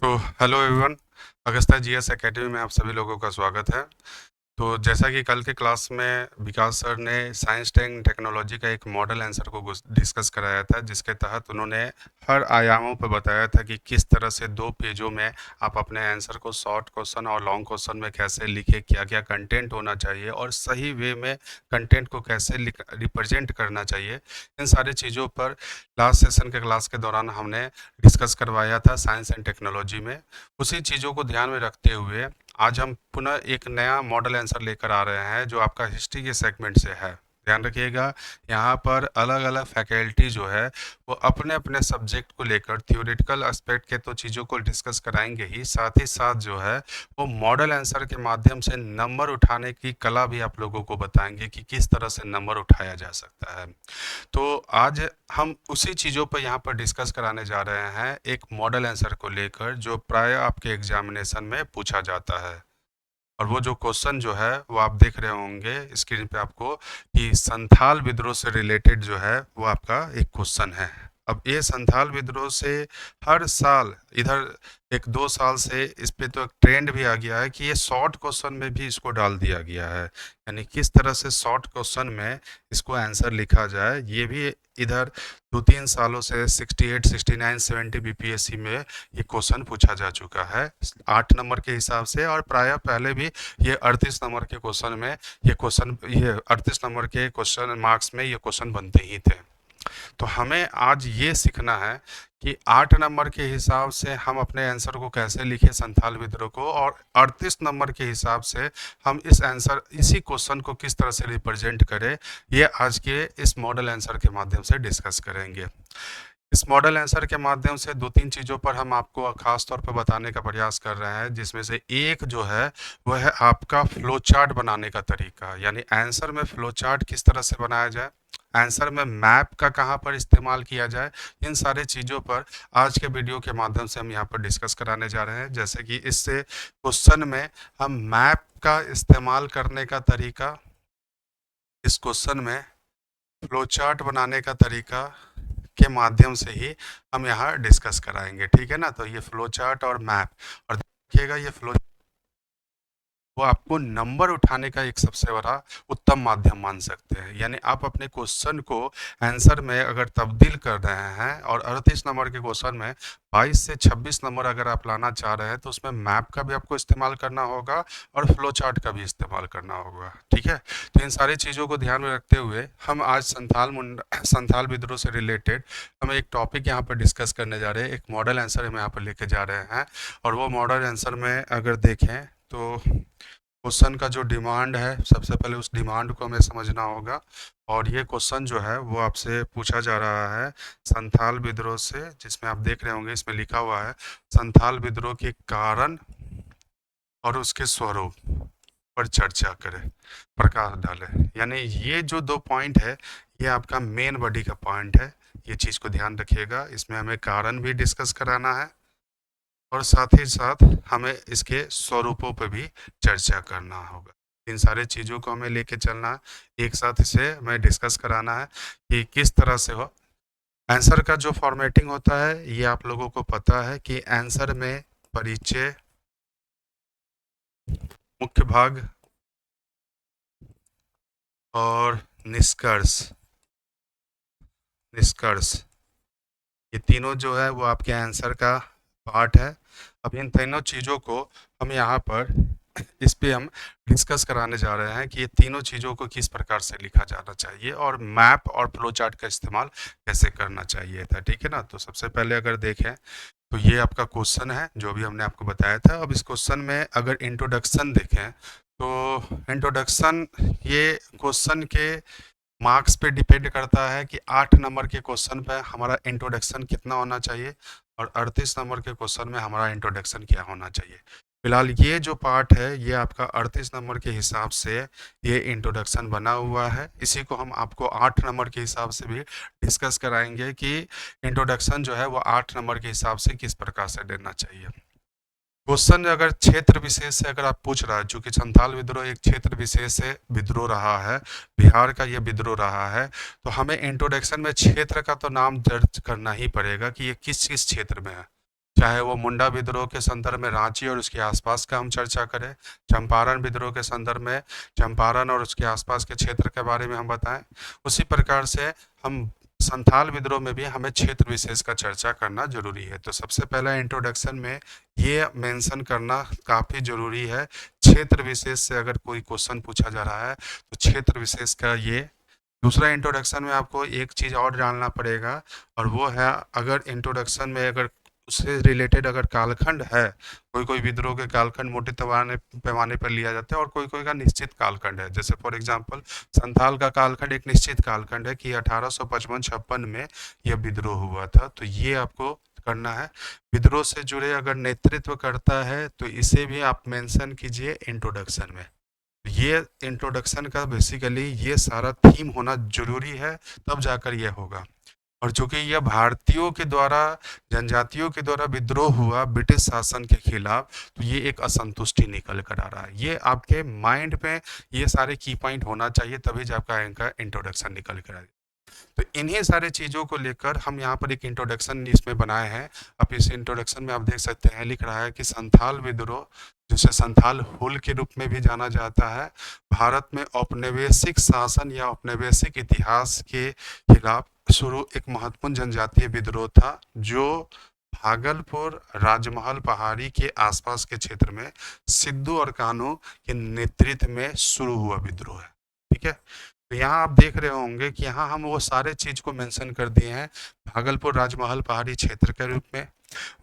Hello everyone. अगस्ता GS academy में आप सभी लोगों का स्वागत है। तो जैसा कि कल के क्लास में विकास सर ने साइंस एंड टेक्नोलॉजी का एक मॉडल आंसर को डिस्कस कराया था, जिसके तहत उन्होंने हर आयामों पर बताया था कि किस तरह से दो पेजों में आप अपने आंसर को शॉर्ट क्वेश्चन और लॉन्ग क्वेश्चन में कैसे लिखे, क्या क्या कंटेंट होना चाहिए और सही वे में कंटेंट को कैसे रिप्रेजेंट करना चाहिए। इन सारी चीज़ों पर लास्ट सेशन के क्लास के दौरान हमने डिस्कस करवाया था साइंस एंड टेक्नोलॉजी में। उसी चीज़ों को ध्यान में रखते हुए आज हम पुनः एक नया मॉडल आंसर लेकर आ रहे हैं जो आपका हिस्ट्री के सेगमेंट से है। ध्यान रखिएगा, यहाँ पर अलग अलग फैकल्टी जो है वो अपने अपने सब्जेक्ट को लेकर थ्योरेटिकल एस्पेक्ट के तो चीज़ों को डिस्कस कराएंगे ही, साथ ही साथ जो है वो मॉडल आंसर के माध्यम से नंबर उठाने की कला भी आप लोगों को बताएंगे कि किस तरह से नंबर उठाया जा सकता है। तो आज हम उसी चीज़ों पर यहाँ पर डिस्कस कराने जा रहे हैं, एक मॉडल आंसर को लेकर जो प्राय आपके एग्जामिनेशन में पूछा जाता है। और वो जो क्वेश्चन जो है वो आप देख रहे होंगे स्क्रीन पे आपको कि संथाल विद्रोह से रिलेटेड जो है वो आपका एक क्वेश्चन है। अब ये संथाल विद्रोह से हर साल इधर 1-2 साल से इस पे तो एक ट्रेंड भी आ गया है कि ये शॉर्ट क्वेश्चन में भी इसको डाल दिया गया है, यानी किस तरह से शॉर्ट क्वेश्चन में इसको आंसर लिखा जाए। ये भी इधर 2-3 सालों से 68, 69, 70 बीपीएससी में ये क्वेश्चन पूछा जा चुका है 8 नंबर के हिसाब से, और प्रायः पहले भी ये 38 नंबर के क्वेश्चन में ये 38 नंबर के क्वेश्चन मार्क्स में ये क्वेश्चन बनते ही थे। तो हमें आज ये सीखना है कि 8 नंबर के हिसाब से हम अपने आंसर को कैसे लिखें संथाल विद्रोह को, और 38 नंबर के हिसाब से हम इसी क्वेश्चन को किस तरह से रिप्रेजेंट करें, ये आज के इस मॉडल आंसर के माध्यम से डिस्कस करेंगे। इस मॉडल आंसर के माध्यम से 2-3 चीज़ों पर हम आपको खास तौर पर बताने का प्रयास कर रहे हैं, जिसमें से एक जो है वह है आपका फ्लो चार्ट बनाने का तरीका, यानी आंसर में फ्लो चार्ट किस तरह से बनाया जाए, आंसर में मैप का कहाँ पर इस्तेमाल किया जाए। इन सारे चीज़ों पर आज के वीडियो के माध्यम से हम यहाँ पर डिस्कस कराने जा रहे हैं। जैसे कि इससे क्वेश्चन में हम मैप का इस्तेमाल करने का तरीका, इस क्वेश्चन में फ्लो चार्ट बनाने का तरीका के माध्यम से ही हम यहाँ डिस्कस कराएंगे, ठीक है ना। तो ये फ्लो चार्ट और मैप, और देखिएगा ये फ्लो वो आपको नंबर उठाने का एक सबसे बड़ा उत्तम माध्यम मान सकते हैं। यानी आप अपने क्वेश्चन को आंसर में अगर तब्दील कर रहे हैं और 38 नंबर के क्वेश्चन में 22 से 26 नंबर अगर आप लाना चाह रहे हैं, तो उसमें मैप का भी आपको इस्तेमाल करना होगा और फ्लो चार्ट का भी इस्तेमाल करना होगा, ठीक है। तो इन सारी चीज़ों को ध्यान में रखते हुए हम आज संथाल विद्रोह से रिलेटेड हम एक टॉपिक यहाँ पर डिस्कस करने जा रहे हैं, एक मॉडल आंसर हम यहाँ पर लेके जा रहे हैं। और वो मॉडल आंसर में अगर देखें तो क्वेश्चन का जो डिमांड है, सबसे पहले उस डिमांड को हमें समझना होगा। और ये क्वेश्चन जो है वो आपसे पूछा जा रहा है संथाल विद्रोह से, जिसमें आप देख रहे होंगे इसमें लिखा हुआ है संथाल विद्रोह के कारण और उसके स्वरूप पर चर्चा करें, प्रकाश डालें। यानी ये जो 2 पॉइंट है ये आपका मेन बॉडी का पॉइंट है। ये चीज़ को ध्यान रखिएगा, इसमें हमें कारण भी डिस्कस कराना है और साथ ही साथ हमें इसके स्वरूपों पर भी चर्चा करना होगा। इन सारे चीज़ों को हमें लेके चलना है, एक साथ इसे हमें डिस्कस कराना है कि किस तरह से हो। आंसर का जो फॉर्मेटिंग होता है ये आप लोगों को पता है कि आंसर में परिचय, मुख्य भाग और निष्कर्ष निष्कर्ष ये तीनों जो है वो आपके आंसर का पार्ट है। अब इन तीनों चीज़ों को हम यहाँ पर इस पे हम डिस्कस कराने जा रहे हैं कि ये तीनों चीज़ों को किस प्रकार से लिखा जाना चाहिए और मैप और फ्लो चार्ट का इस्तेमाल कैसे करना चाहिए था, ठीक है ना। तो सबसे पहले अगर देखें तो ये आपका क्वेश्चन है जो भी हमने आपको बताया था। अब इस क्वेश्चन में अगर इंट्रोडक्शन देखें तो इंट्रोडक्शन ये क्वेश्चन के मार्क्स पे डिपेंड करता है कि 8 नंबर के क्वेश्चन पे हमारा इंट्रोडक्शन कितना होना चाहिए और 38 नंबर के क्वेश्चन में हमारा इंट्रोडक्शन क्या होना चाहिए। फिलहाल ये जो पार्ट है ये आपका 38 नंबर के हिसाब से ये इंट्रोडक्शन बना हुआ है। इसी को हम आपको 8 नंबर के हिसाब से भी डिस्कस कराएंगे कि इंट्रोडक्शन जो है वो 8 नंबर के हिसाब से किस प्रकार से देना चाहिए। क्वेश्चन अगर क्षेत्र विशेष से अगर आप पूछ रहा है, चूंकि संथाल विद्रोह एक क्षेत्र विशेष से विद्रोह रहा है, बिहार का ये विद्रोह रहा है, तो हमें इंट्रोडक्शन में क्षेत्र का तो नाम दर्ज करना ही पड़ेगा कि ये किस किस क्षेत्र में है। चाहे वो मुंडा विद्रोह के संदर्भ में रांची और उसके आसपास का हम चर्चा करें, चंपारण विद्रोह के संदर्भ में चंपारण और उसके आसपास के क्षेत्र के बारे में हम बताएं, उसी प्रकार से हम संथाल विद्रोह में भी हमें क्षेत्र विशेष का चर्चा करना जरूरी है। तो सबसे पहला इंट्रोडक्शन में ये मेंशन करना काफ़ी जरूरी है, क्षेत्र विशेष से अगर कोई क्वेश्चन पूछा जा रहा है तो क्षेत्र विशेष का ये। दूसरा इंट्रोडक्शन में आपको एक चीज़ और जानना पड़ेगा, और वो है अगर इंट्रोडक्शन में अगर उससे रिलेटेड अगर कालखंड है, कोई कोई विद्रोह के कालखंड मोटे पैमाने पैमाने पर लिया जाता है और कोई कोई का निश्चित कालखंड है। जैसे फॉर एग्जांपल संथाल का कालखंड एक निश्चित कालखंड है कि 1855-56 में यह विद्रोह हुआ था, तो ये आपको करना है। विद्रोह से जुड़े अगर नेतृत्व करता है तो इसे भी आप मेंशन कीजिए इंट्रोडक्शन में। ये इंट्रोडक्शन का बेसिकली ये सारा थीम होना जरूरी है, तब जाकर यह होगा। और चूंकि यह भारतीयों के द्वारा, जनजातियों के द्वारा विद्रोह हुआ ब्रिटिश शासन के खिलाफ, तो ये एक असंतुष्टि निकल कर आ रहा है। ये आपके माइंड में ये सारे की पॉइंट होना चाहिए, तभी जब आपका इनका इंट्रोडक्शन निकल कर आएगा। तो इन्हीं सारे चीज़ों को लेकर हम यहाँ पर एक इंट्रोडक्शन इसमें बनाए हैं। अब इस इंट्रोडक्शन में आप देख सकते हैं लिख रहा है कि संथाल विद्रोह, जिसे संथाल हुल के रूप में भी जाना जाता है, भारत में औपनिवेशिक शासन या औपनिवेशिक इतिहास के खिलाफ शुरू एक महत्वपूर्ण जनजातीय विद्रोह था, जो भागलपुर राजमहल पहाड़ी के आसपास के क्षेत्र में सिद्धू और कान्हू के नेतृत्व में शुरू हुआ विद्रोह है। ठीक है, तो यहाँ आप देख रहे होंगे कि यहाँ हम वो सारे चीज को मेंशन कर दिए हैं भागलपुर राजमहल पहाड़ी क्षेत्र के रूप में।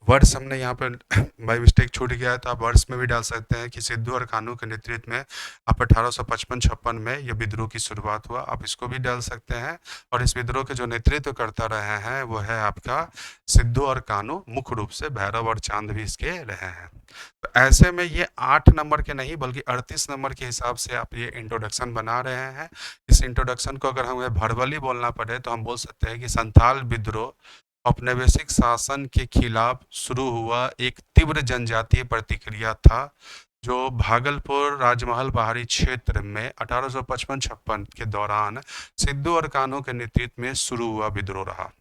वर्ष हमने यहाँ पर बाई मिस्टेक छूट गया है, तो आप वर्ष में भी डाल सकते हैं कि सिद्धू और कान्हू के नेतृत्व में आप 1855-56 में यह विद्रोह की शुरुआत हुआ, आप इसको भी डाल सकते हैं। और इस विद्रोह के जो नेतृत्व करता रहे हैं वो है आपका सिद्धू और कान्हू, मुख्य रूप से भैरव और चांद भी इसके रहे हैं। तो ऐसे में ये 8 नंबर के नहीं बल्कि 38 नंबर के हिसाब से आप ये इंट्रोडक्शन बना रहे हैं। इस इंट्रोडक्शन को अगर हमें भर्बली बोलना पड़े तो हम बोल सकते हैं कि संथाल विद्रोह औपनिवेशिक शासन के खिलाफ शुरू हुआ एक तीव्र जनजातीय प्रतिक्रिया था, जो भागलपुर राजमहल पहाड़ी क्षेत्र में 1855-56 के दौरान सिद्धू और कान्हू के नेतृत्व में शुरू हुआ विद्रोह रहा।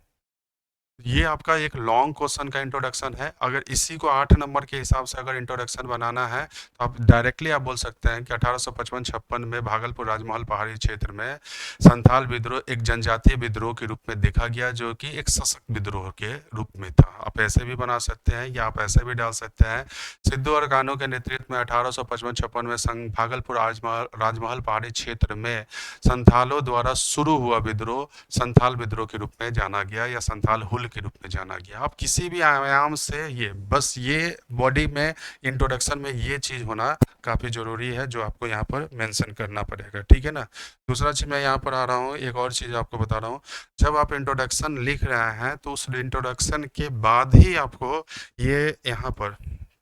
ये आपका एक लॉन्ग क्वेश्चन का इंट्रोडक्शन है। अगर इसी को 8 नंबर के हिसाब से अगर इंट्रोडक्शन बनाना है तो आप डायरेक्टली आप बोल सकते हैं कि 1855-56 में भागलपुर राजमहल पहाड़ी क्षेत्र में संथाल विद्रोह एक जनजातीय विद्रोह के रूप में देखा गया, जो कि एक सशक्त विद्रोह के रूप में था। आप ऐसे भी बना सकते हैं या आप ऐसे भी डाल सकते हैं, सिद्धू और कान्हू के नेतृत्व में 1855-56 में भागलपुर राजमहल पहाड़ी क्षेत्र में संथालों द्वारा शुरू हुआ विद्रोह संथाल विद्रोह के रूप में जाना गया या संथाल हुल के रूप में जाना गया। आप किसी भी आयाम से ये बस ये बॉडी में इंट्रोडक्शन में ये चीज़ होना काफ़ी ज़रूरी है, जो आपको यहाँ पर मेंशन करना पड़ेगा। ठीक है ना। दूसरा चीज़ मैं यहाँ पर आ रहा हूँ, एक और चीज़ आपको बता रहा हूँ। जब आप इंट्रोडक्शन लिख रहे हैं तो उस इंट्रोडक्शन के बाद ही आपको ये यहाँ पर,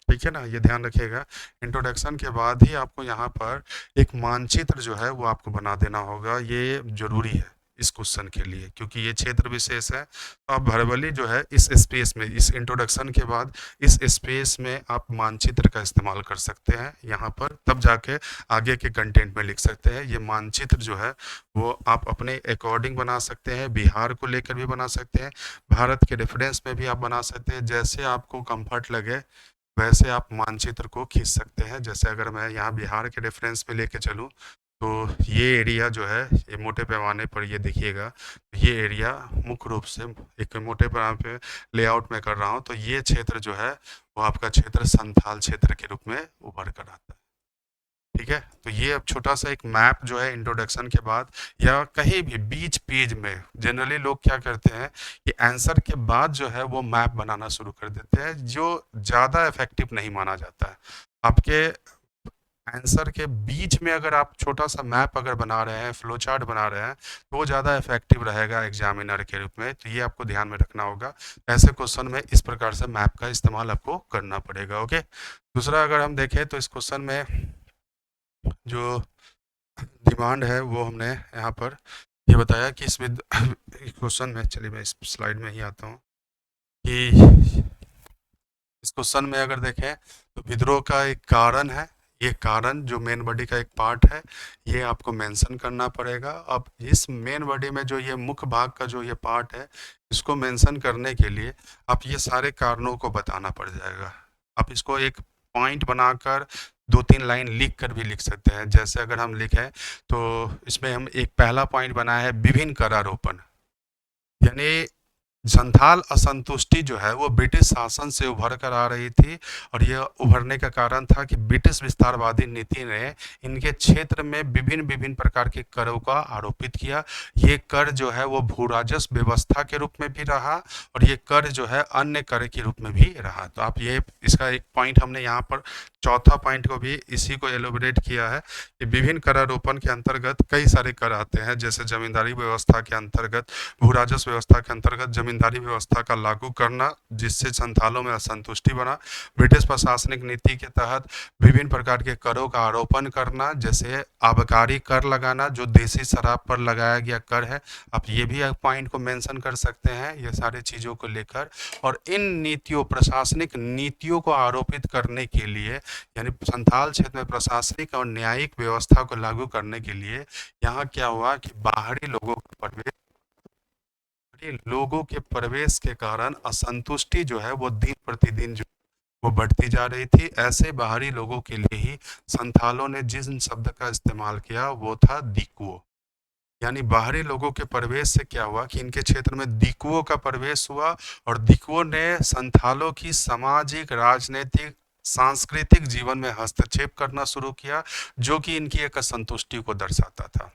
ठीक है ना, ये ध्यान रखिएगा, इंट्रोडक्शन के बाद ही आपको यहाँ पर एक मानचित्र जो है वो आपको बना देना होगा। ये जरूरी है इस क्वेश्चन के लिए, क्योंकि ये क्षेत्र विशेष है। तो आप भर्बली जो है इस स्पेस में, इस इंट्रोडक्शन के बाद इस स्पेस में आप मानचित्र का इस्तेमाल कर सकते हैं यहाँ पर, तब जाके आगे के कंटेंट में लिख सकते हैं। ये मानचित्र जो है वो आप अपने अकॉर्डिंग बना सकते हैं, बिहार को लेकर भी बना सकते हैं, भारत के रेफरेंस में भी आप बना सकते हैं, जैसे आपको कंफर्ट लगे वैसे आप मानचित्र को खींच सकते हैं। जैसे अगर मैं यहाँ बिहार के रेफरेंस पे लेके चलूँ तो ये एरिया जो है ये मोटे पैमाने पर ये देखिएगा, ये एरिया मुख्य रूप से एक मोटे पैमाने पे लेआउट में कर रहा हूँ, तो ये क्षेत्र जो है वो आपका क्षेत्र संथाल क्षेत्र के रूप में उभर कर आता है। ठीक है, तो ये अब छोटा सा एक मैप जो है इंट्रोडक्शन के बाद या कहीं भी बीच पेज में जनरली लोग क्या करते हैं कि आंसर के बाद जो है वो मैप बनाना शुरू कर देते हैं, जो ज़्यादा इफेक्टिव नहीं माना जाता है। आपके आंसर के बीच में अगर आप छोटा सा मैप अगर बना रहे हैं, फ्लो चार्ट बना रहे हैं, तो वो ज़्यादा इफेक्टिव रहेगा एग्जामिनर के रूप में। तो ये आपको ध्यान में रखना होगा। ऐसे क्वेश्चन में इस प्रकार से मैप का इस्तेमाल आपको करना पड़ेगा। ओके, दूसरा अगर हम देखें तो इस क्वेश्चन में जो डिमांड है वो हमने यहाँ पर ये बताया कि इस क्वेश्चन में, चलिए मैं इस स्लाइड में ही आता हूँ, कि इस क्वेश्चन में अगर देखें तो विद्रोह का एक कारण है ये कारण जो मेन बॉडी का एक पार्ट है, ये आपको मेंशन करना पड़ेगा। अब इस मेन बॉडी में जो ये मुख्य भाग का जो ये पार्ट है, इसको मेंशन करने के लिए आप ये सारे कारणों को बताना पड़ जाएगा। आप इसको एक पॉइंट बनाकर 2-3 लाइन लिख कर भी लिख सकते हैं। जैसे अगर हम लिखें तो इसमें हम एक पहला पॉइंट बनाया है विभिन्न करारोपण, यानी संथाल असंतुष्टि जो है वो ब्रिटिश शासन से उभर कर आ रही थी, और यह उभरने का कारण था कि ब्रिटिश विस्तारवादी नीति ने इनके क्षेत्र में विभिन्न विभिन्न प्रकार के करों का आरोपित किया। ये कर जो है वो भू राजस्व व्यवस्था के रूप में भी रहा, और ये कर जो है अन्य कर के रूप में भी रहा। तो आप ये इसका एक पॉइंट हमने यहाँ पर चौथा पॉइंट को भी इसी को एलोबरेट किया है कि विभिन्न करारोपण के अंतर्गत कई सारे कर आते हैं, जैसे जमींदारी व्यवस्था के अंतर्गत, भू राजस्व व्यवस्था के अंतर्गत जमींदारी व्यवस्था का लागू करना जिससे संथालों में असंतुष्टि बना, ब्रिटिश प्रशासनिक नीति के तहत विभिन्न प्रकार के करों का आरोपण करना, जैसे आबकारी कर लगाना जो देसी शराब पर लगाया गया कर है, आप ये भी एक पॉइंट को मेंशन कर सकते हैं ये सारी चीज़ों को लेकर। और इन नीतियों, प्रशासनिक नीतियों को आरोपित करने के लिए, यानी संथाल क्षेत्र में प्रशासनिक और न्यायिक व्यवस्था को लागू करने के लिए यहाँ क्या हुआ कि लोगों के प्रवेश के कारण असंतुष्टि जो है वो दिन प्रतिदिन जो वो बढ़ती जा रही थी। ऐसे बाहरी लोगों के लिए ही संथालों ने जिस शब्द का इस्तेमाल किया वो था दिकुओ, यानी बाहरी लोगों के प्रवेश से क्या हुआ कि इनके क्षेत्र में दिकुओं का प्रवेश हुआ, और दिकुओं ने संथालों की सामाजिक, राजनीतिक, सांस्कृतिक जीवन में हस्तक्षेप करना शुरू किया, जो कि इनकी एक असंतुष्टि को दर्शाता था।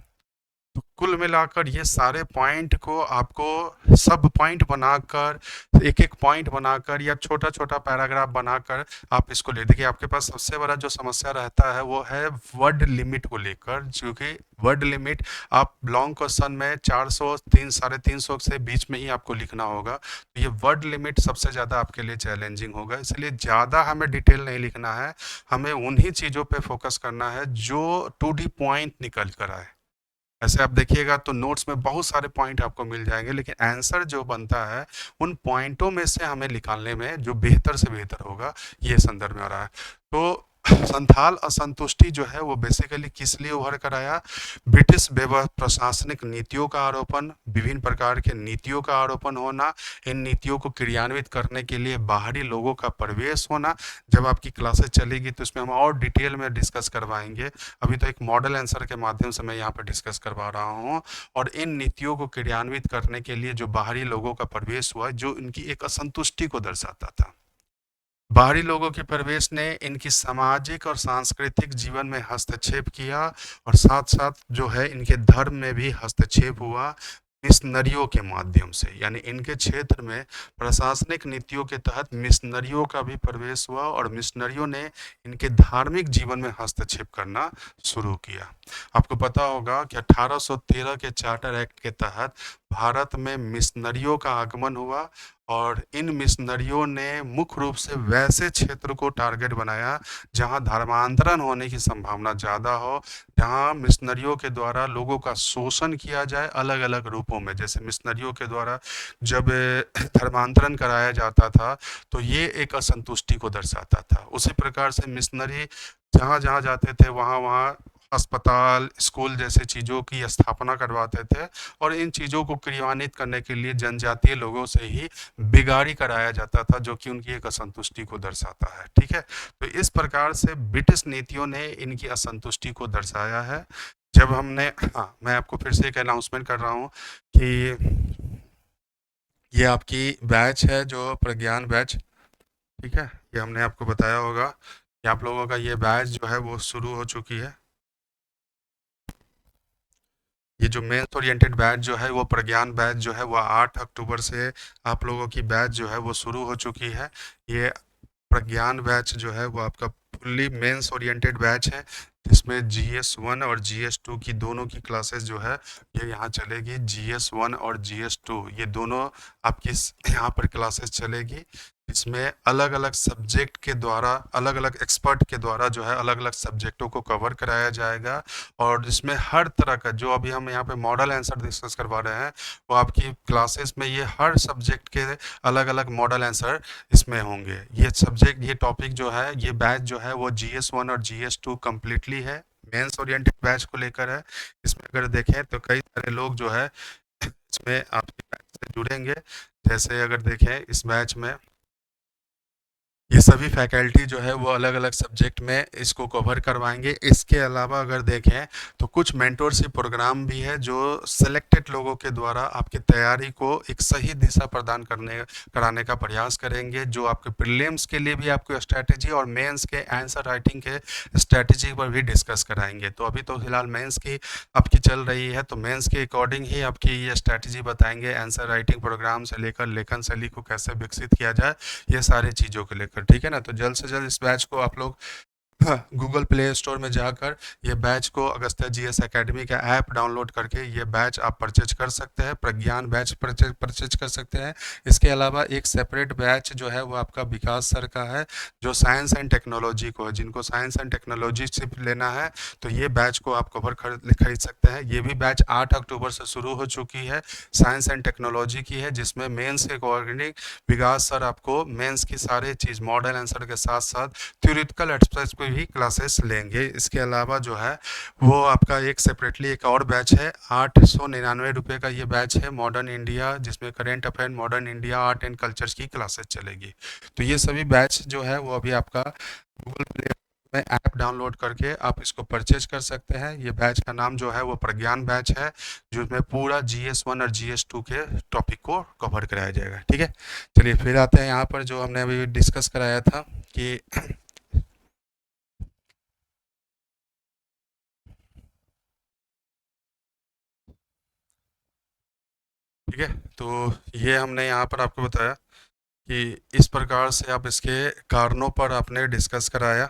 तो कुल मिलाकर ये सारे पॉइंट को आपको सब पॉइंट बनाकर, एक एक पॉइंट बनाकर या छोटा छोटा पैराग्राफ बनाकर आप इसको ले देखिए। आपके पास सबसे बड़ा जो समस्या रहता है वो है वर्ड लिमिट को लेकर, क्योंकि वर्ड लिमिट आप लॉन्ग क्वेश्चन में 400, 300-350 से बीच में ही आपको लिखना होगा। तो ये वर्ड लिमिट सबसे ज़्यादा आपके लिए चैलेंजिंग होगा, इसलिए ज़्यादा हमें डिटेल नहीं लिखना है, हमें उन्हीं चीज़ों पे फोकस करना है जो टू दी पॉइंट निकल कर आए। ऐसे आप देखिएगा तो नोट्स में बहुत सारे पॉइंट आपको मिल जाएंगे, लेकिन आंसर जो बनता है उन पॉइंटों में से हमें निकालने में जो बेहतर से बेहतर होगा, ये संदर्भ में आ रहा है। तो संथाल असंतुष्टि जो है वो बेसिकली किस लिए उभर कर आया? ब्रिटिश प्रशासनिक नीतियों का आरोपण, विभिन्न प्रकार के नीतियों का आरोपण होना, इन नीतियों को क्रियान्वित करने के लिए बाहरी लोगों का प्रवेश होना। जब आपकी क्लासेस चलेगी तो इसमें हम और डिटेल में डिस्कस करवाएंगे, अभी तो एक मॉडल आंसर के माध्यम से मैं यहाँ पर डिस्कस करवा रहा हूँ। और इन नीतियों को क्रियान्वित करने के लिए जो बाहरी लोगों का प्रवेश हुआ, जो इनकी एक असंतुष्टि को दर्शाता था। बाहरी लोगों के प्रवेश ने इनकी सामाजिक और सांस्कृतिक जीवन में हस्तक्षेप किया, और साथ साथ जो है इनके धर्म में भी हस्तक्षेप हुआ मिशनरियों के माध्यम से, यानी इनके क्षेत्र में प्रशासनिक नीतियों के तहत मिशनरियों का भी प्रवेश हुआ, और मिशनरियों ने इनके धार्मिक जीवन में हस्तक्षेप करना शुरू किया। आपको पता होगा कि 1813 के चार्टर एक्ट के तहत भारत में मिशनरियों का आगमन हुआ, और इन मिशनरियों ने मुख्य रूप से वैसे क्षेत्र को टारगेट बनाया जहां धर्मांतरण होने की संभावना ज़्यादा हो, जहां मिशनरियों के द्वारा लोगों का शोषण किया जाए अलग अलग रूपों में। जैसे मिशनरियों के द्वारा जब धर्मांतरण कराया जाता था तो ये एक असंतुष्टि को दर्शाता था। उसी प्रकार से मिशनरी जहाँ जहाँ जाते थे वहाँ वहाँ अस्पताल, स्कूल जैसे चीज़ों की स्थापना करवाते थे, और इन चीज़ों को क्रियान्वित करने के लिए जनजातीय लोगों से ही बिगाड़ी कराया जाता था, जो कि उनकी एक असंतुष्टि को दर्शाता है। ठीक है, तो इस प्रकार से ब्रिटिश नीतियों ने इनकी असंतुष्टि को दर्शाया है। जब हमने, हाँ, मैं आपको फिर से एक अनाउंसमेंट कर रहा हूँ कि ये आपकी बैच है जो प्रज्ञान बैच, ठीक है, ये हमने आपको बताया होगा कि आप लोगों का ये बैच जो है वो शुरू हो चुकी है। ये जो मेंस ओरिएंटेड बैच जो है वो प्रज्ञान बैच जो है वो 8 अक्टूबर से आप लोगों की बैच जो है वो शुरू हो चुकी है। ये प्रज्ञान बैच जो है वो आपका फुल्ली मेंस ओरिएंटेड बैच है, जिसमें GS1 और GS2 की दोनों की क्लासेस जो है ये यहाँ चलेगी। GS1 और GS2 ये दोनों आपकी यहाँ पर क्लासेस चलेगी। इसमें अलग अलग सब्जेक्ट के द्वारा, अलग अलग एक्सपर्ट के द्वारा जो है अलग अलग सब्जेक्टों को कवर कराया जाएगा। और इसमें हर तरह का जो अभी हम यहाँ पे मॉडल आंसर डिस्कस करवा रहे हैं, वो आपकी क्लासेस में ये हर सब्जेक्ट के अलग अलग मॉडल आंसर इसमें होंगे। ये सब्जेक्ट, ये टॉपिक जो है, ये बैच जो है वो GS1 और GS2 कम्प्लीटली है, मेंस ओरिएंटेड बैच को लेकर है। इसमें अगर देखें तो कई सारे लोग जो है इसमें आपके बैच से जुड़ेंगे। जैसे अगर देखें इस बैच में ये सभी फैकल्टी जो है वो अलग अलग सब्जेक्ट में इसको कवर करवाएंगे। इसके अलावा अगर देखें तो कुछ मेंटोरशिप प्रोग्राम भी है जो सेलेक्टेड लोगों के द्वारा आपकी तैयारी को एक सही दिशा प्रदान करने कराने का प्रयास करेंगे, जो आपके प्रीलिम्स के लिए भी आपको स्ट्रैटेजी और मेंस के आंसर राइटिंग के स्ट्रैटेजी पर भी डिस्कस कराएंगे। तो अभी तो फिलहाल मेंस की आपकी चल रही है, तो मेंस के अकॉर्डिंग ही आपकी ये स्ट्रैटेजी बताएंगे, आंसर राइटिंग प्रोग्राम से लेकर लेखन शैली को कैसे विकसित किया जाए, ये सारी चीज़ों को लेकर। ठीक है ना? तो जल्द से जल्द इस बैच को आप लोग गूगल प्ले स्टोर में जाकर ये बैच को, अगस्त्या GS एकेडमी का ऐप डाउनलोड करके ये बैच आप परचेज कर सकते हैं, प्रज्ञान बैच परचेज कर सकते हैं। इसके अलावा एक सेपरेट बैच जो है वो आपका विकास सर का है, जो साइंस एंड टेक्नोलॉजी को है। जिनको साइंस एंड टेक्नोलॉजी से लेना है तो ये बैच को आप कवर खरीद सकते हैं। ये भी बैच 8 अक्टूबर से शुरू हो चुकी है, साइंस एंड टेक्नोलॉजी की है, जिसमें मेंस के कोऑर्डिनेट विकास सर आपको मेंस की सारे चीज़ मॉडल आंसर के साथ साथ थ्योरेटिकल एस्पेक्ट्स पे भी क्लासेस लेंगे। इसके अलावा जो है वो आपका एक सेपरेटली एक और बैच है, 899 रुपये का ये बैच है, मॉडर्न इंडिया, जिसमें current affair, modern India, art and cultures की क्लासेस चलेगी। तो ये सभी बैच जो है वो अभी आपका गूगल प्ले में ऐप डाउनलोड करके आप इसको परचेज कर सकते हैं। ये बैच का नाम जो है वो प्रज्ञान बैच है, जिसमें पूरा GS1 और GS2 के टॉपिक को कवर कराया जाएगा। ठीक है, चलिए फिर आते हैं यहाँ पर जो हमने अभी डिस्कस कराया था कि ठीक है, तो ये हमने यहाँ पर आपको बताया कि इस प्रकार से आप इसके कारणों पर आपने डिस्कस कराया।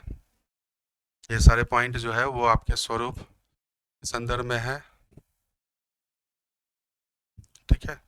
ये सारे पॉइंट जो है वो आपके स्वरूप के संदर्भ में है। ठीक है,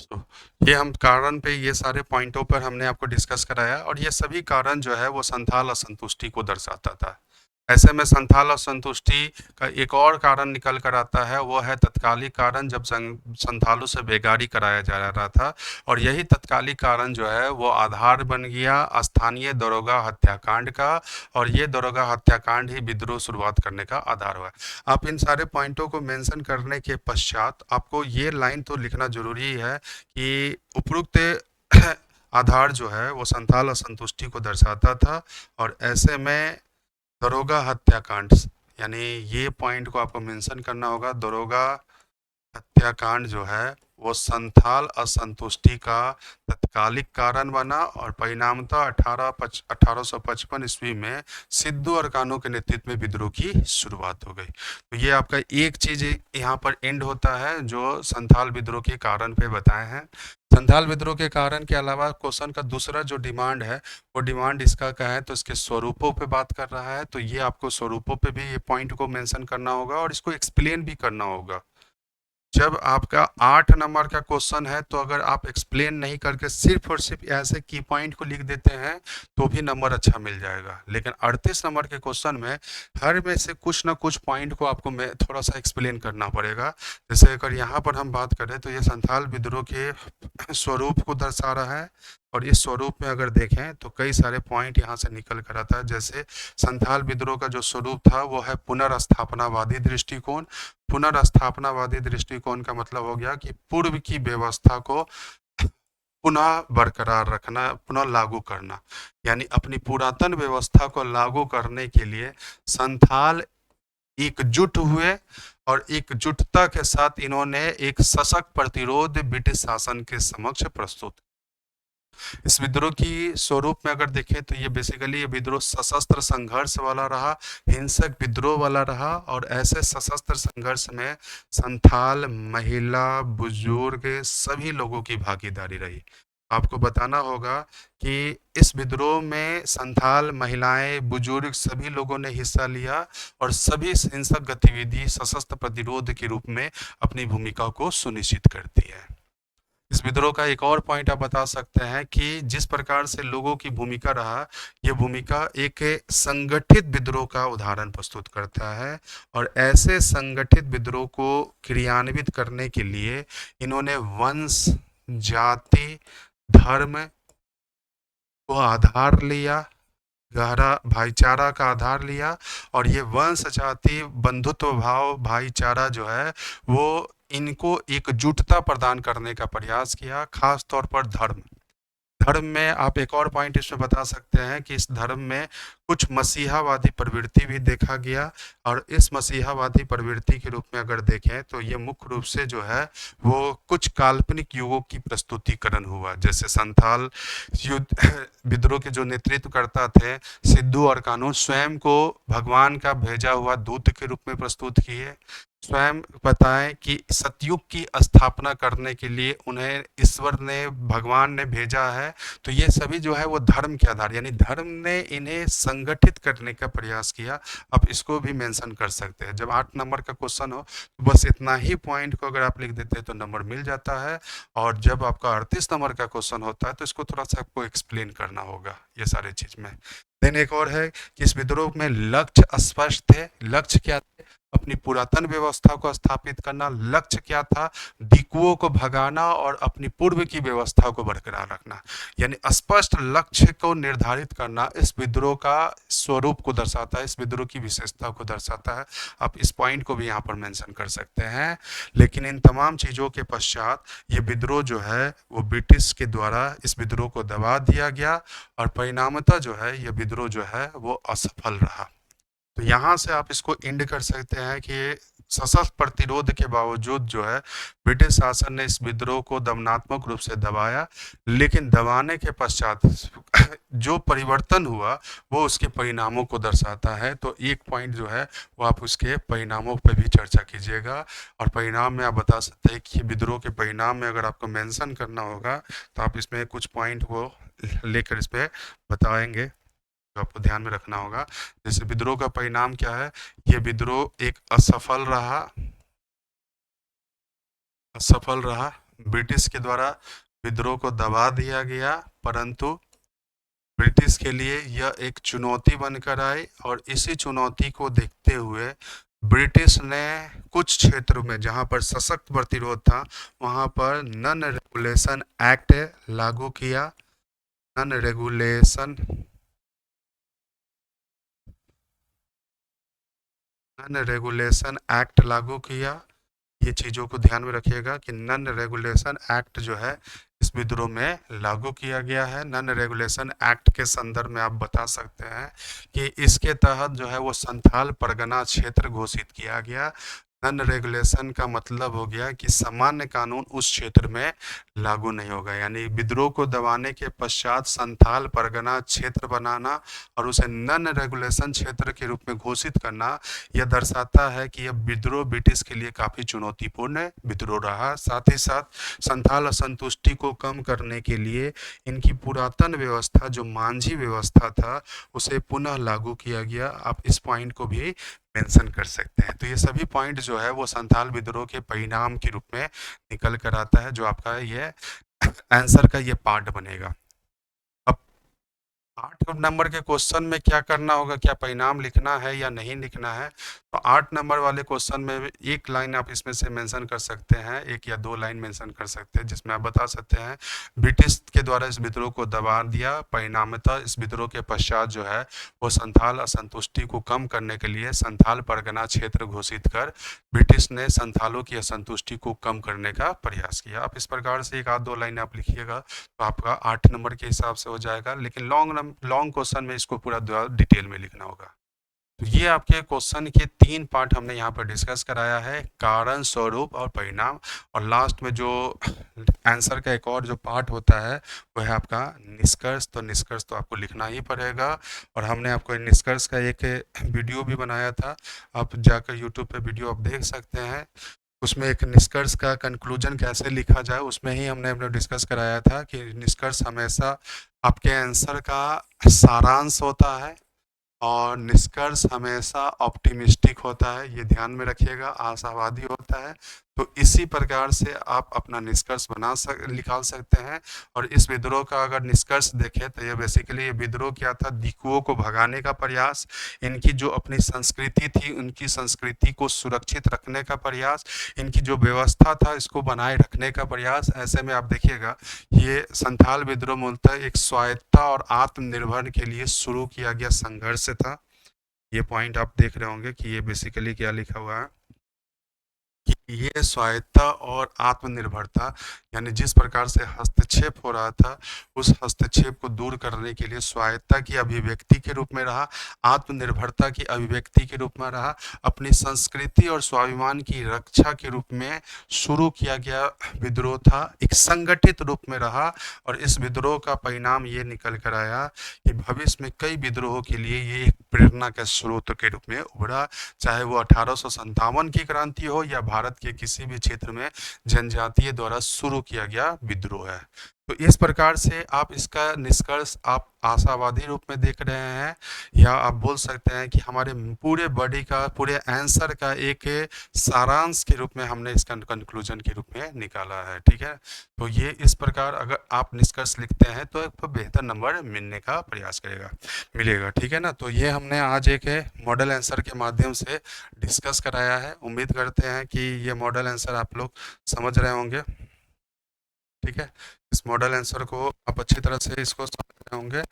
तो ये हम कारण पे, ये सारे पॉइंटों पर हमने आपको डिस्कस कराया, और ये सभी कारण जो है वो संथाल असंतुष्टि को दर्शाता था। ऐसे में संथाल असंतुष्टि का एक और कारण निकल कर आता है, वो है तत्कालिक कारण, जब संथालों से बेगारी कराया जा रहा था। और यही तत्कालिक कारण जो है वो आधार बन गया स्थानीय दरोगा हत्याकांड का, और ये दरोगा हत्याकांड ही विद्रोह शुरुआत करने का आधार हुआ। आप इन सारे पॉइंटों को मेंशन करने के पश्चात आपको ये लाइन तो लिखना जरूरी है कि उपरोक्त आधार जो है वो संथाल असंतुष्टि को दर्शाता था। और ऐसे में दरोगा हत्याकांड, यानी ये पॉइंट को आपको मेंशन करना होगा, दरोगा हत्याकांड जो है वो संथाल असंतुष्टि का तत्कालिक कारण बना, और परिणामतः 1855 ईस्वी में सिद्धू और कान्हू के नेतृत्व में विद्रोह की शुरुआत हो गई। तो ये आपका एक चीज यहाँ पर एंड होता है जो संथाल विद्रोह के कारण पे बताए हैं। संथाल विद्रोह के कारण के अलावा क्वेश्चन का दूसरा जो डिमांड है, वो डिमांड इसका क्या है, तो इसके स्वरूपों पे बात कर रहा है। तो ये आपको स्वरूपों पे भी ये पॉइंट को मेंशन करना होगा और इसको एक्सप्लेन भी करना होगा। जब आपका 8 नंबर का क्वेश्चन है, तो अगर आप एक्सप्लेन नहीं करके सिर्फ और सिर्फ ऐसे की पॉइंट को लिख देते हैं तो भी नंबर अच्छा मिल जाएगा। लेकिन 38 नंबर के क्वेश्चन में हर में से कुछ ना कुछ पॉइंट को आपको थोड़ा सा एक्सप्लेन करना पड़ेगा। जैसे अगर यहाँ पर हम बात करें तो ये संथाल विद्रोह के स्वरूप को दर्शा रहा है, और इस स्वरूप में अगर देखें तो कई सारे पॉइंट यहाँ से निकल कर आता है। जैसे संथाल विद्रोह का जो स्वरूप था वो है पुनर्स्थापनावादी दृष्टिकोण। पुनर्स्थापनावादी दृष्टिकोण का मतलब हो गया कि पूर्व की व्यवस्था को पुनः बरकरार रखना, पुनः लागू करना, यानी अपनी पुरातन व्यवस्था को लागू करने के लिए संथाल एकजुट हुए, और एकजुटता के साथ इन्होंने एक सशक्त प्रतिरोध ब्रिटिश शासन के समक्ष प्रस्तुत। इस विद्रोह की स्वरूप में अगर देखें तो ये बेसिकली ये विद्रोह सशस्त्र संघर्ष वाला रहा, हिंसक विद्रोह वाला रहा। और ऐसे सशस्त्र संघर्ष में संथाल, महिला, बुजुर्ग सभी लोगों की भागीदारी रही। आपको बताना होगा कि इस विद्रोह में संथाल महिलाएं, बुजुर्ग सभी लोगों ने हिस्सा लिया और सभी हिंसक गतिविधि सशस्त्र प्रतिरोध के रूप में अपनी भूमिका को सुनिश्चित करती है। इस विद्रोह का एक और पॉइंट आप बता सकते हैं कि जिस प्रकार से लोगों की भूमिका रहा, यह भूमिका एक संगठित विद्रोह का उदाहरण प्रस्तुत करता है और ऐसे संगठित विद्रोह को क्रियान्वित करने के लिए इन्होंने वंश, जाति, धर्म को आधार लिया, गहरा भाईचारा का आधार लिया और ये वंश, जाति, बंधुत्व भाव, भाईचारा जो है वो इनको एकजुटता प्रदान करने का प्रयास किया, खास तौर पर धर्म। धर्म में आप एक और पॉइंट इसमें बता सकते हैं कि इस धर्म में कुछ मसीहावादी प्रवृत्ति भी देखा गया और इस मसीहावादी प्रवृत्ति के रूप में अगर देखें तो ये मुख्य रूप से जो है वो कुछ काल्पनिक युगों की प्रस्तुतिकरण हुआ, जैसे संथाल युद्ध विद्रोह के जो नेतृत्व करता थे सिद्धू और कानू स्वयं को भगवान का भेजा हुआ दूत के रूप में प्रस्तुत किए, स्वयं बताएं कि सतयुग की स्थापना करने के लिए उन्हें ईश्वर ने, भगवान ने भेजा है। तो ये सभी जो है वो धर्म के आधार, यानी धर्म ने इन्हें संगठित करने का प्रयास किया। आप इसको भी मेंशन कर सकते हैं। जब 8 नंबर का क्वेश्चन हो तो बस इतना ही पॉइंट को अगर आप लिख देते हैं तो नंबर मिल जाता है, और जब आपका 38 नंबर का क्वेश्चन होता है तो इसको थोड़ा सा आपको एक्सप्लेन करना होगा ये सारी चीज में। देन एक और है कि इस विद्रोह में लक्ष्य स्पष्ट थे। लक्ष्य क्या थे? अपनी पुरातन व्यवस्था को स्थापित करना। लक्ष्य क्या था? दिकुओं को भगाना और अपनी पूर्व की व्यवस्था को बरकरार रखना। यानी स्पष्ट लक्ष्य को निर्धारित करना इस विद्रोह का स्वरूप को दर्शाता है, इस विद्रोह की विशेषता को दर्शाता है। आप इस पॉइंट को भी यहाँ पर मेंशन कर सकते हैं। लेकिन इन तमाम चीज़ों के पश्चात ये विद्रोह जो है वो ब्रिटिश के द्वारा इस विद्रोह को दबा दिया गया और परिणामतः जो है ये विद्रोह जो है वो असफल रहा। तो यहाँ से आप इसको एंड कर सकते हैं कि सशस्त्र प्रतिरोध के बावजूद जो है ब्रिटिश शासन ने इस विद्रोह को दमनात्मक रूप से दबाया, लेकिन दबाने के पश्चात जो परिवर्तन हुआ वो उसके परिणामों को दर्शाता है। तो एक पॉइंट जो है वो आप उसके परिणामों पर भी चर्चा कीजिएगा और परिणाम में आप बता सकते हैं कि विद्रोह के परिणाम में अगर आपको मेंशन करना होगा तो आप इसमें कुछ पॉइंट को लेकर इस पर बताएंगे जो आपको ध्यान में रखना होगा। जैसे विद्रोह का परिणाम क्या है? ये विद्रोह एक असफल रहा। ब्रिटिश के द्वारा विद्रोह को दबा दिया गया, परंतु ब्रिटिश के लिए यह एक चुनौती बनकर आई और इसी चुनौती को देखते हुए ब्रिटिश ने कुछ क्षेत्रों में जहां पर सशक्त प्रतिरोध था वहां पर नन रेगुलेशन एक्ट लागू किया। नन रेगुलेशन एक्ट लागू किया। ये चीज़ों को ध्यान में रखिएगा कि नन रेगुलेशन एक्ट जो है इस विद्रोह में लागू किया गया है। नन रेगुलेशन एक्ट के संदर्भ में आप बता सकते हैं कि इसके तहत जो है वो संथाल परगना क्षेत्र घोषित किया गया। नन रेगुलेशन का मतलब हो गया कि सामान्य कानून उस क्षेत्र में लागू नहीं होगा, यानी विद्रोह को दबाने के पश्चात संथाल परगना क्षेत्र बनाना और उसे नन रेगुलेशन क्षेत्र के रूप में घोषित करना, यह दर्शाता है कि यह विद्रोह ब्रिटिश के लिए काफ़ी चुनौतीपूर्ण विद्रोह रहा। साथ ही साथ संथाल असंतुष्टि को कम करने के लिए इनकी पुरातन व्यवस्था जो मांझी व्यवस्था था उसे पुनः लागू किया गया। आप इस पॉइंट को भी मेंशन कर सकते हैं। तो ये सभी पॉइंट जो है वो संथाल विद्रोह के परिणाम के रूप में निकल कर आता है, जो आपका ये आंसर का ये पार्ट बनेगा। अब 8 नंबर के क्वेश्चन में क्या करना होगा, क्या परिणाम लिखना है या नहीं लिखना है? तो 8 नंबर वाले क्वेश्चन में एक लाइन आप इसमें से मेंशन कर सकते हैं, एक या दो लाइन मेंशन कर सकते हैं, जिसमें आप बता सकते हैं ब्रिटिश के द्वारा इस विद्रोह को दबा दिया, परिणामतः इस विद्रोह के पश्चात जो है वो संथाल असंतुष्टि को कम करने के लिए संथाल परगना क्षेत्र घोषित कर ब्रिटिश ने संथालों की असंतुष्टि को कम करने का प्रयास किया। आप इस प्रकार से एक आध दो लाइन आप लिखिएगा तो आपका 8 नंबर के हिसाब से हो जाएगा, लेकिन लॉन्ग क्वेश्चन में इसको पूरा डिटेल में लिखना होगा। तो ये आपके क्वेश्चन के 3 पार्ट हमने यहाँ पर डिस्कस कराया है, कारण, स्वरूप और परिणाम। और लास्ट में जो आंसर का एक और जो पार्ट होता है वो है आपका निष्कर्ष। तो निष्कर्ष तो आपको लिखना ही पड़ेगा और हमने आपको निष्कर्ष का एक वीडियो भी बनाया था, आप जाकर यूट्यूब पे वीडियो आप देख सकते हैं। उसमें एक निष्कर्ष का कंक्लूजन कैसे लिखा जाए उसमें ही हमने डिस्कस कराया था कि निष्कर्ष हमेशा आपके आंसर का सारांश होता है और निष्कर्ष हमेशा ऑप्टिमिस्टिक होता है, ये ध्यान में रखिएगा, आशावादी होता है। तो इसी प्रकार से आप अपना निष्कर्ष निकाल सकते हैं। और इस विद्रोह का अगर निष्कर्ष देखें तो ये बेसिकली ये विद्रोह क्या था, दिकुओं को भगाने का प्रयास, इनकी जो अपनी संस्कृति थी उनकी संस्कृति को सुरक्षित रखने का प्रयास, इनकी जो व्यवस्था था इसको बनाए रखने का प्रयास। ऐसे में आप देखिएगा ये संथाल विद्रोह मूलतः एक स्वायत्तता और आत्मनिर्भर के लिए शुरू किया गया संघर्ष था। ये पॉइंट आप देख रहे होंगे कि ये बेसिकली क्या लिखा हुआ है कि ये स्वायत्तता और आत्मनिर्भरता, यानी जिस प्रकार से हस्तक्षेप हो रहा था उस हस्तक्षेप को दूर करने के लिए स्वायत्तता की अभिव्यक्ति के रूप में रहा, आत्मनिर्भरता की अभिव्यक्ति के रूप में रहा, अपनी संस्कृति और स्वाभिमान की रक्षा के रूप में शुरू किया गया विद्रोह था, एक संगठित रूप में रहा। और इस विद्रोह का परिणाम ये निकल कर आया कि भविष्य में कई विद्रोहों के लिए ये एक प्रेरणा के स्रोत के रूप में उभरा, चाहे वो 1857 की क्रांति हो या भारत के किसी भी क्षेत्र में जनजातीय द्वारा शुरू किया गया विद्रोह है। तो इस प्रकार से आप इसका निष्कर्ष आप आशावादी रूप में देख रहे हैं, या आप बोल सकते हैं कि हमारे पूरे बॉडी का, पूरे आंसर का एक सारांश के रूप में हमने इसका कंक्लूजन के रूप में निकाला है। ठीक है, तो ये इस प्रकार अगर आप निष्कर्ष लिखते हैं तो एक बेहतर नंबर मिलने का प्रयास मिलेगा। ठीक है ना, तो ये हमने आज एक मॉडल आंसर के माध्यम से डिस्कस कराया है। उम्मीद करते हैं कि ये मॉडल आंसर आप लोग समझ रहे होंगे। ठीक है, इस मॉडल आंसर को आप अच्छी तरह से इसको समझ रहे होंगे।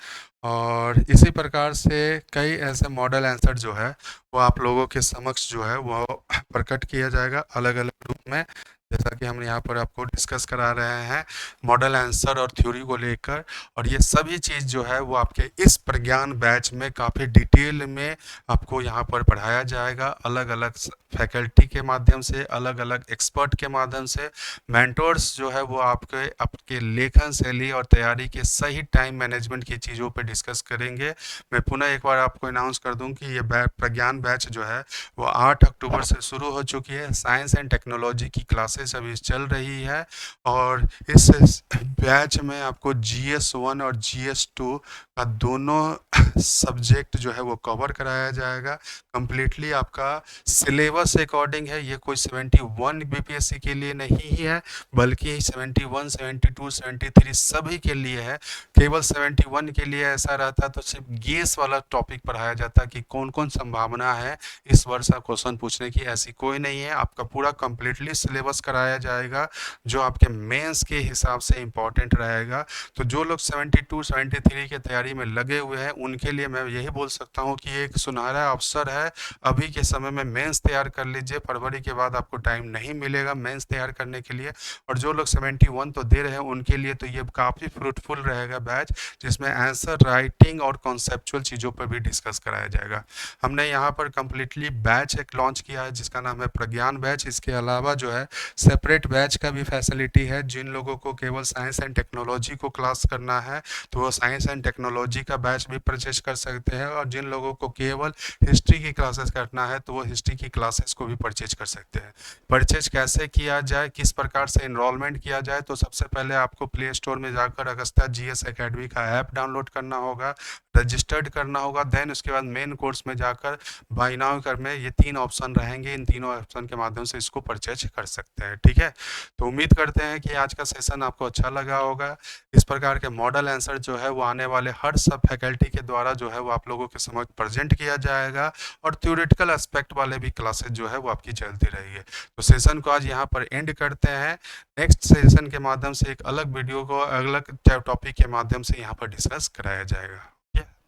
और इसी प्रकार से कई ऐसे मॉडल आंसर जो है वो आप लोगों के समक्ष जो है वो प्रकट किया जाएगा अलग अलग रूप में, जैसा कि हम यहाँ पर आपको डिस्कस करा रहे हैं मॉडल आंसर और थ्योरी को लेकर। और ये सभी चीज़ जो है वो आपके इस प्रज्ञान बैच में काफ़ी डिटेल में आपको यहाँ पर पढ़ाया जाएगा, अलग अलग फैकल्टी के माध्यम से, अलग अलग एक्सपर्ट के माध्यम से। मेंटोर्स जो है वो आपके लेखन शैली और तैयारी के सही टाइम मैनेजमेंट की चीज़ों पर डिस्कस करेंगे। मैं पुनः एक बार आपको अनाउंस कर दूं कि ये प्रज्ञान बैच जो है वो 8 अक्टूबर से शुरू हो चुकी है। साइंस एंड टेक्नोलॉजी की क्लासेस अभी चल रही है और इस बैच में आपको GS1 और GS2 का दोनों सब्जेक्ट जो है वो कवर कराया जाएगा। कम्प्लीटली आपका सिलेबस अकॉर्डिंग है, ये कोई 71 BPSC के लिए नहीं है बल्कि 71, 72, 73 सभी के लिए है। केवल 71 के लिए ऐसा रहता तो सिर्फ गेस वाला टॉपिक पढ़ाया जाता कि कौन कौन संभावना है इस वर्ष का क्वेश्चन पूछने की, ऐसी कोई नहीं है। आपका पूरा कम्प्लीटली सिलेबस कराया जाएगा जो आपके मेंस के हिसाब से इम्पॉर्टेंट रहेगा। तो जो लोग 72, 73 की तैयारी में लगे हुए हैं उनके लिए मैं यही बोल सकता हूँ कि एक सुनहरा अवसर है, अभी के समय में मेंस तैयार कर लीजिए। फरवरी के बाद आपको टाइम नहीं मिलेगा मेंस तैयार करने के लिए। और जो लोग 71 तो दे रहे हैं उनके लिए तो ये काफ़ी फ्रूटफुल रहेगा बैच, जिसमें आंसर राइटिंग और कॉन्सेप्चुअल चीज़ों पर भी डिस्कस कराया जाएगा। हमने यहाँ पर कम्प्लीटली बैच एक लॉन्च किया है जिसका नाम है प्रज्ञान बैच। इसके अलावा जो है सेपरेट बैच का भी फैसिलिटी है। जिन लोगों को केवल साइंस एंड टेक्नोलॉजी को क्लास करना है तो वो साइंस एंड टेक्नोलॉजी का बैच भी परचेज कर सकते हैं, और जिन लोगों को केवल हिस्ट्री की क्लासेस करना है तो वो हिस्ट्री की क्लासेस को भी परचेज कर सकते हैं। परचेज कैसे किया जाए, किस प्रकार से इनरोलमेंट किया जाए, तो सबसे पहले आपको प्ले स्टोर में जाकर अगस्ता GS एकेडमी का ऐप डाउनलोड करना होगा, रजिस्टर्ड करना होगा। देन उसके बाद मेन कोर्स में जाकर बाय नाउ कर में ये 3 ऑप्शन रहेंगे, इन तीनों ऑप्शन के माध्यम से इसको परचेज कर सकते हैं। ठीक है, तो उम्मीद करते हैं कि आज का सेशन आपको अच्छा लगा होगा। इस प्रकार के मॉडल आंसर जो है वो आने वाले हर सब फैकल्टी के द्वारा जो है वो आप लोगों के समक्ष प्रेजेंट किया जाएगा, और थ्योरेटिकल एस्पेक्ट वाले भी क्लासेज जो है वो आपकी चलती रही है। तो सेशन को आज यहाँ पर एंड करते हैं। नेक्स्ट सेशन के माध्यम से एक अलग वीडियो को अलग टॉपिक के माध्यम से यहाँ पर डिस्कस कराया जाएगा।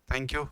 Thank you.